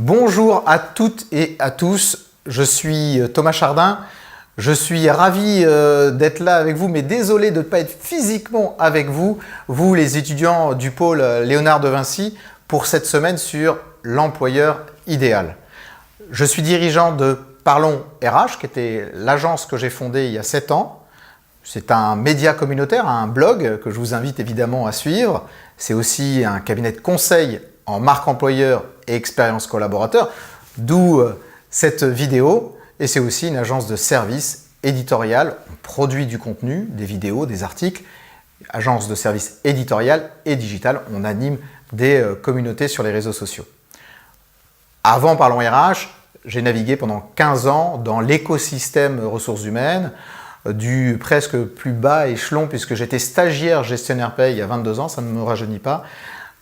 Bonjour à toutes et à tous, je suis Thomas Chardin. Je suis ravi d'être là avec vous, mais désolé de ne pas être physiquement avec vous, vous les étudiants du pôle Léonard de Vinci, pour cette semaine sur l'employeur idéal. Je suis dirigeant de Parlons RH, qui était l'agence que j'ai fondée il y a 7 ans. C'est un média communautaire, un blog que je vous invite évidemment à suivre. C'est aussi un cabinet de conseil en marque employeur et expérience collaborateur, d'où cette vidéo. Et c'est aussi une agence de services éditorial. On produit du contenu, des vidéos, des articles. Agence de services éditorial et digital. On anime des communautés sur les réseaux sociaux. Avant Parlons RH, j'ai navigué pendant 15 ans dans l'écosystème ressources humaines, du presque plus bas échelon, puisque j'étais stagiaire gestionnaire paye il y a 22 ans, ça ne me rajeunit pas,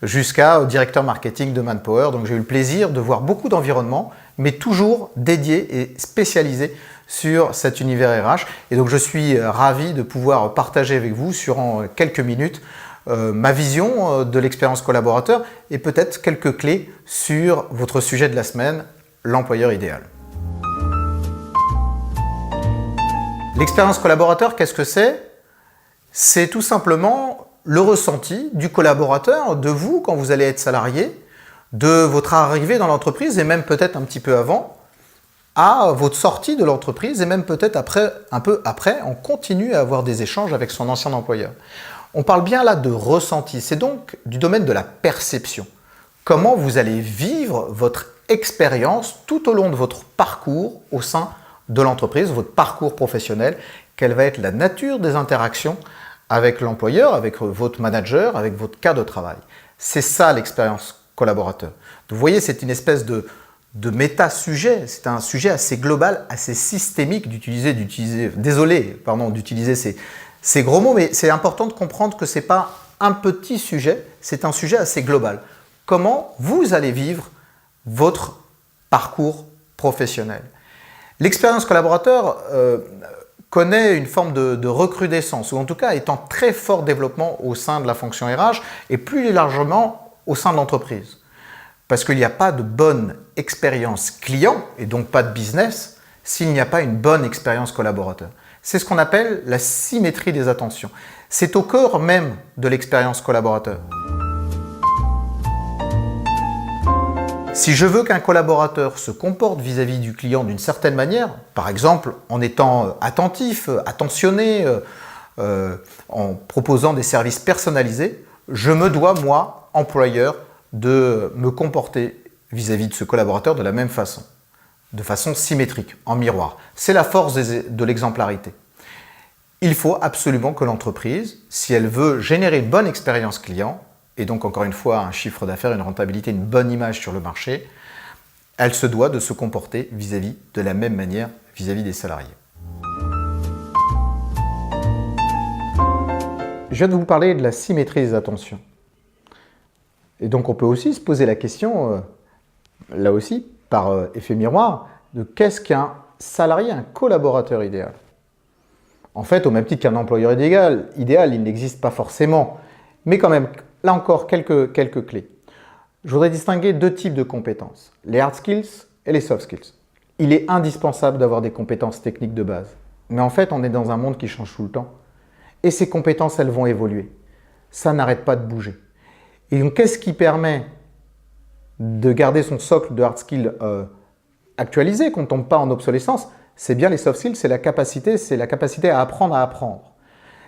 jusqu'à directeur marketing de Manpower. Donc j'ai eu le plaisir de voir beaucoup d'environnements, mais toujours dédiés et spécialisés sur cet univers RH. Et donc je suis ravi de pouvoir partager avec vous sur quelques minutes ma vision de l'expérience collaborateur et peut-être quelques clés sur votre sujet de la semaine, l'employeur idéal. L'expérience collaborateur, qu'est-ce que c'est? C'est tout simplement le ressenti du collaborateur, de vous quand vous allez être salarié, de votre arrivée dans l'entreprise et même peut-être un petit peu avant, à votre sortie de l'entreprise et même peut-être un peu après, on continue à avoir des échanges avec son ancien employeur. On parle bien là de ressenti, c'est donc du domaine de la perception. Comment vous allez vivre votre expérience tout au long de votre parcours au sein de l'entreprise, votre parcours professionnel, quelle va être la nature des interactions avec l'employeur, avec votre manager, avec votre cadre de travail. C'est ça l'expérience collaborateur. Vous voyez, c'est une espèce de méta-sujet, c'est un sujet assez global, assez systémique d'utiliser ces gros mots, mais c'est important de comprendre que ce n'est pas un petit sujet, c'est un sujet assez global. Comment vous allez vivre votre parcours professionnel? L'expérience collaborateur connaît une forme de recrudescence, ou en tout cas est en très fort développement au sein de la fonction RH et plus largement au sein de l'entreprise. Parce qu'il n'y a pas de bonne expérience client et donc pas de business s'il n'y a pas une bonne expérience collaborateur. C'est ce qu'on appelle la symétrie des attentions. C'est au cœur même de l'expérience collaborateur. Si je veux qu'un collaborateur se comporte vis-à-vis du client d'une certaine manière, par exemple en étant attentif, attentionné, en proposant des services personnalisés, je me dois, moi, employeur, de me comporter vis-à-vis de ce collaborateur de la même façon, de façon symétrique, en miroir. C'est la force de l'exemplarité. Il faut absolument que l'entreprise, si elle veut générer une bonne expérience client, et donc encore une fois un chiffre d'affaires, une rentabilité, une bonne image sur le marché, elle se doit de se comporter vis-à-vis de la même manière vis-à-vis des salariés. Je viens de vous parler de la symétrie des attentions. Et donc on peut aussi se poser la question, là aussi, par effet miroir, de qu'est-ce qu'un salarié, un collaborateur idéal? En fait, au même titre qu'un employeur idéal, il n'existe pas forcément, mais quand même, là encore, quelques clés. Je voudrais distinguer deux types de compétences, les hard skills et les soft skills. Il est indispensable d'avoir des compétences techniques de base. Mais en fait, on est dans un monde qui change tout le temps. Et ces compétences, elles vont évoluer. Ça n'arrête pas de bouger. Et donc, qu'est-ce qui permet de garder son socle de hard skills actualisé, qu'on ne tombe pas en obsolescence? C'est bien les soft skills, c'est la capacité à apprendre.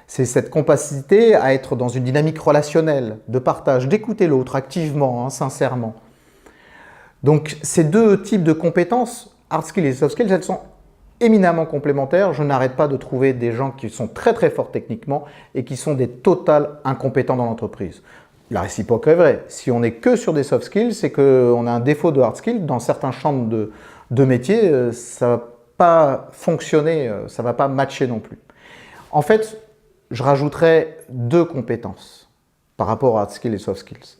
C'est cette capacité à être dans une dynamique relationnelle, de partage, d'écouter l'autre activement, sincèrement. Donc ces deux types de compétences, hard skills et soft skills, elles sont éminemment complémentaires. Je n'arrête pas de trouver des gens qui sont très très forts techniquement et qui sont des totales incompétents dans l'entreprise. La réciproque est vraie. Si on n'est que sur des soft skills, c'est qu'on a un défaut de hard skills. Dans certains champs de métiers, ça ne va pas fonctionner, ça ne va pas matcher non plus. En fait, je rajouterais deux compétences par rapport à hard skills et soft skills.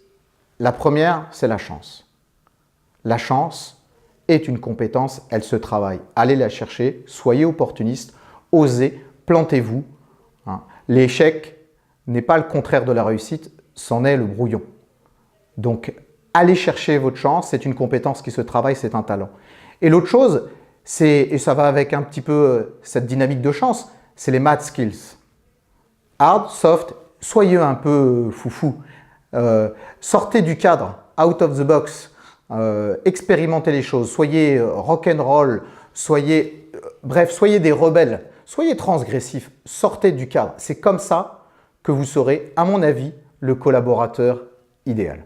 La première, c'est la chance. La chance est une compétence, elle se travaille. Allez la chercher, soyez opportuniste, osez, plantez-vous. L'échec n'est pas le contraire de la réussite, c'en est le brouillon. Donc, allez chercher votre chance, c'est une compétence qui se travaille, c'est un talent. Et l'autre chose, et ça va avec un petit peu cette dynamique de chance, c'est les math skills. Hard, soft, soyez un peu foufou. Sortez du cadre, out of the box, expérimentez les choses, soyez rock'n'roll, bref, soyez des rebelles, soyez transgressifs, sortez du cadre. C'est comme ça que vous serez, à mon avis, le collaborateur idéal.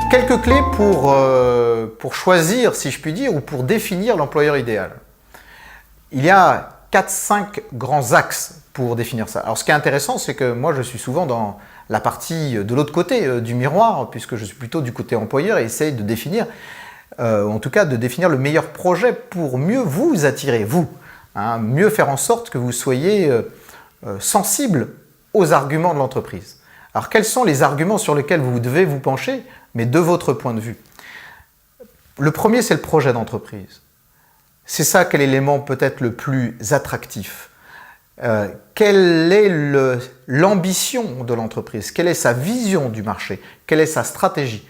Quelques clés pour choisir, si je puis dire, ou pour définir l'employeur idéal. Il y a 4-5 grands axes pour définir ça. Alors ce qui est intéressant, c'est que moi je suis souvent dans la partie de l'autre côté du miroir, puisque je suis plutôt du côté employeur et essaye de définir, en tout cas de définir le meilleur projet pour mieux vous attirer, vous. Mieux faire en sorte que vous soyez sensible aux arguments de l'entreprise. Alors quels sont les arguments sur lesquels vous devez vous pencher, mais de votre point de vue? Le premier, c'est le projet d'entreprise. C'est ça quel élément peut-être le plus attractif. Quelle est l'ambition de l'entreprise? Quelle est sa vision du marché? Quelle est sa stratégie?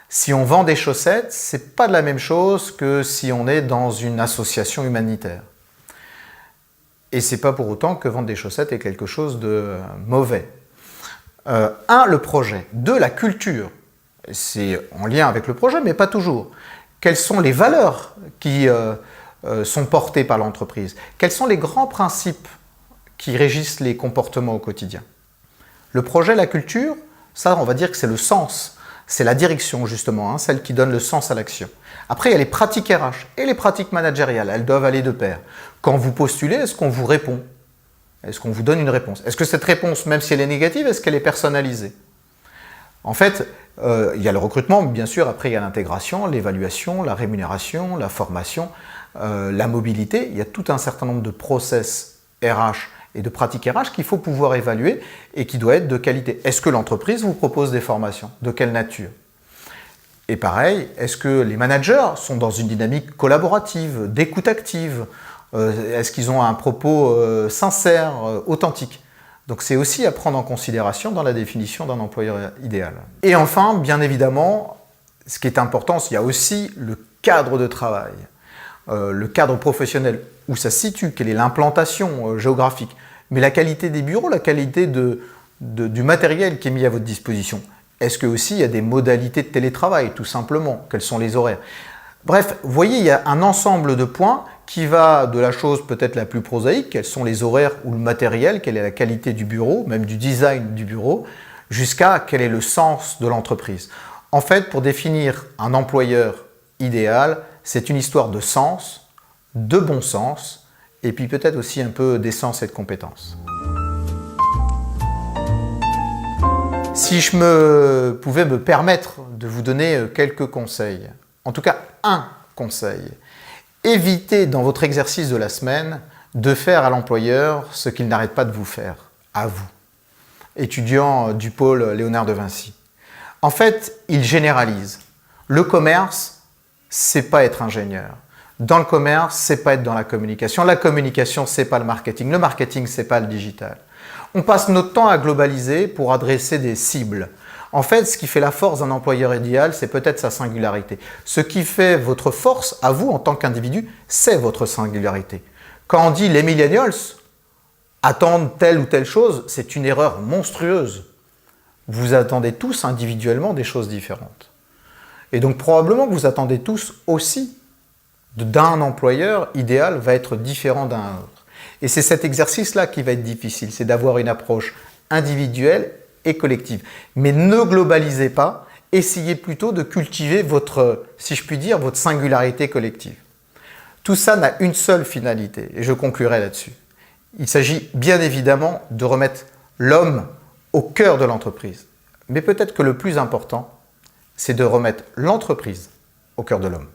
Si on vend des chaussettes, ce n'est pas de la même chose que si on est dans une association humanitaire. Et ce n'est pas pour autant que vendre des chaussettes est quelque chose de mauvais. Le projet. 2, la culture. C'est en lien avec le projet, mais pas toujours. Quelles sont les valeurs qui sont portées par l'entreprise? Quels sont les grands principes qui régissent les comportements au quotidien? Le projet, la culture, ça on va dire que c'est le sens. C'est la direction justement, celle qui donne le sens à l'action. Après, il y a les pratiques RH et les pratiques managériales. Elles doivent aller de pair. Quand vous postulez, est-ce qu'on vous répond? Est-ce qu'on vous donne une réponse? Est-ce que cette réponse, même si elle est négative, est-ce qu'elle est personnalisée? En fait, il y a le recrutement, bien sûr. Après, il y a l'intégration, l'évaluation, la rémunération, la formation, la mobilité. Il y a tout un certain nombre de process RH et de pratiques RH qu'il faut pouvoir évaluer et qui doit être de qualité. Est-ce que l'entreprise vous propose des formations? De quelle nature? Et pareil, est-ce que les managers sont dans une dynamique collaborative, d'écoute active? Est-ce qu'ils ont un propos sincère, authentique? Donc c'est aussi à prendre en considération dans la définition d'un employeur idéal. Et enfin, bien évidemment, ce qui est important, il y a aussi le cadre de travail. Le cadre professionnel, où ça se situe, quelle est l'implantation géographique, mais la qualité des bureaux, la qualité du matériel qui est mis à votre disposition. Est-ce que aussi il y a des modalités de télétravail, tout simplement? Quels sont les horaires? Bref, vous voyez, il y a un ensemble de points qui va de la chose peut-être la plus prosaïque, quels sont les horaires ou le matériel, quelle est la qualité du bureau, même du design du bureau, jusqu'à quel est le sens de l'entreprise. En fait, pour définir un employeur idéal, c'est une histoire de sens, de bon sens, et puis peut-être aussi un peu d'essence et de compétence. Si je pouvais me permettre de vous donner quelques conseils, en tout cas un conseil, évitez dans votre exercice de la semaine de faire à l'employeur ce qu'il n'arrête pas de vous faire, à vous, étudiant du pôle Léonard de Vinci. En fait, il généralise. Le commerce, c'est pas être ingénieur. Dans le commerce, c'est pas être dans la communication. La communication, c'est pas le marketing. Le marketing, c'est pas le digital. On passe notre temps à globaliser pour adresser des cibles. En fait, ce qui fait la force d'un employeur idéal, c'est peut-être sa singularité. Ce qui fait votre force à vous en tant qu'individu, c'est votre singularité. Quand on dit les millennials attendent telle ou telle chose, c'est une erreur monstrueuse. Vous attendez tous individuellement des choses différentes. Et donc probablement que vous attendez tous aussi d'un employeur idéal va être différent d'un autre. Et c'est cet exercice-là qui va être difficile, c'est d'avoir une approche individuelle et collective. Mais ne globalisez pas, essayez plutôt de cultiver votre, si je puis dire, votre singularité collective. Tout ça n'a une seule finalité, et je conclurai là-dessus. Il s'agit bien évidemment de remettre l'homme au cœur de l'entreprise. Mais peut-être que le plus important, c'est de remettre l'entreprise au cœur de l'homme.